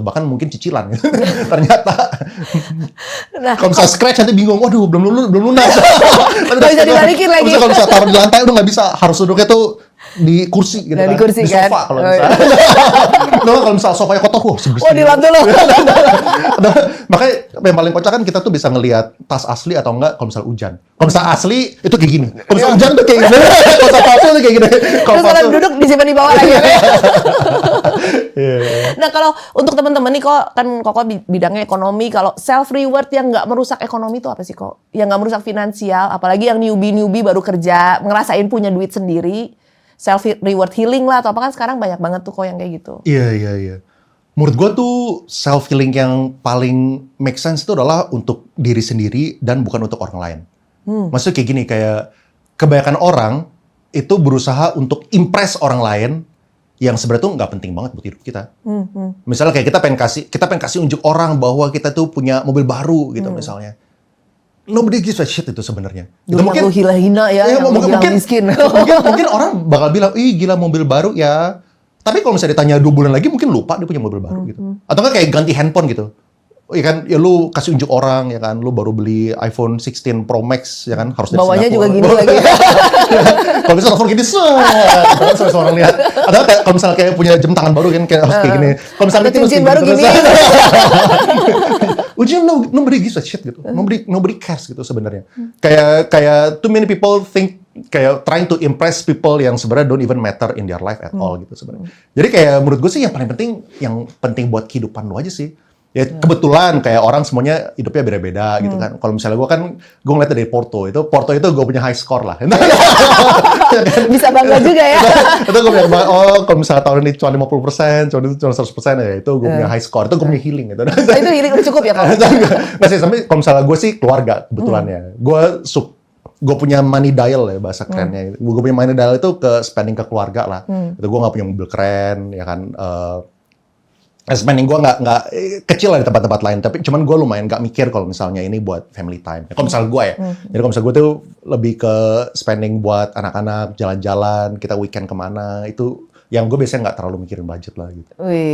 bahkan mungkin cicilan. Ternyata Nah, kalau misalnya scratch nanti bingung, waduh belum lunas. Nggak bisa dibalikin lagi. Kalau misalnya taruh di lantai udah nggak bisa, harus duduknya tuh di kursi gitu Nah, kan. di kursi di kan. sofa kalau Oh, misalnya. Kalau misalnya sofanya kotor, wah sebis. oh di lantai loh. Makanya yang paling kocak kan kita tuh bisa ngelihat tas asli atau enggak kalau misalnya hujan. Kalau misalnya asli itu kayak gini. Kalau misalnya hujan tuh kayak gini. Kalau misalnya palsu tuh kayak gini. Kalau Terus kalau palsu duduk disimpan di bawah lagi. iya. Nah kalau untuk teman-teman nih kok kan Koko bidangnya ekonomi, kalau self reward yang nggak merusak ekonomi itu apa sih kok? Yang nggak merusak finansial, apalagi yang newbie baru kerja, ngerasain punya duit sendiri, self reward healing lah atau apa kan sekarang banyak banget tuh kok yang kayak gitu. Iya. Menurut gue tuh self healing yang paling make sense itu adalah untuk diri sendiri dan bukan untuk orang lain. Maksudnya kayak gini, kayak kebanyakan orang itu berusaha untuk impress orang lain yang sebenarnya tuh nggak penting banget buat hidup kita. Misalnya kayak kita pengen kasih unjuk orang bahwa kita tuh punya mobil baru gitu misalnya. Nobody gives a shit itu sebenarnya. Dulu yang lu hina ya, yang lu bilang miskin. mungkin orang bakal bilang, ih gila mobil baru ya. Tapi kalau misalnya ditanya 2 bulan lagi mungkin lupa dia punya mobil baru gitu. Atau nggak kayak ganti handphone gitu. Ya kan, ya lu kasih unjuk orang ya kan, lu baru beli iPhone 16 Pro Max ya kan, harus dari Bawahnya juga Singapura. gini lagi. Kalau misalnya telepon gini, terus orang lihat. Atau kayak kalau misalnya kayak punya jam tangan baru kan kayak harus kayak gini. Kalau misalnya Ada cincin baru gini. Ujungnya nobody gives a shit gitu. Nobody cares gitu sebenarnya. Kayak too many people think kayak trying to impress people yang sebenarnya don't even matter in their life at all gitu sebenarnya. Jadi kayak menurut gue sih yang penting buat kehidupan lo aja sih. Ya kebetulan kayak orang semuanya hidupnya beda-beda gitu kan. Kalau misalnya gue ngeliat dari Porto itu gue punya high score lah. Bisa bangga juga ya. Itu gue bilang, kalau misalnya tahun ini cuma 50%, cuma 100% ya itu gue punya high score, itu gue punya healing gitu. Nah, itu healing udah cukup ya kok. Nggak sih, sampai kalau misalnya gue sih keluarga kebetulannya. Gue punya money dial ya bahasa kerennya. Gue punya money dial itu ke spending ke keluarga lah. Itu gue nggak punya mobil keren, ya kan. Spending gue nggak kecil lah di tempat-tempat lain, tapi cuman gue lumayan nggak mikir kalau misalnya ini buat family time. Kalau misalnya gue ya, jadi kalau misalnya gue tuh lebih ke spending buat anak-anak, jalan-jalan, kita weekend kemana, itu yang gue biasanya nggak terlalu mikirin budget lah gitu. Wih.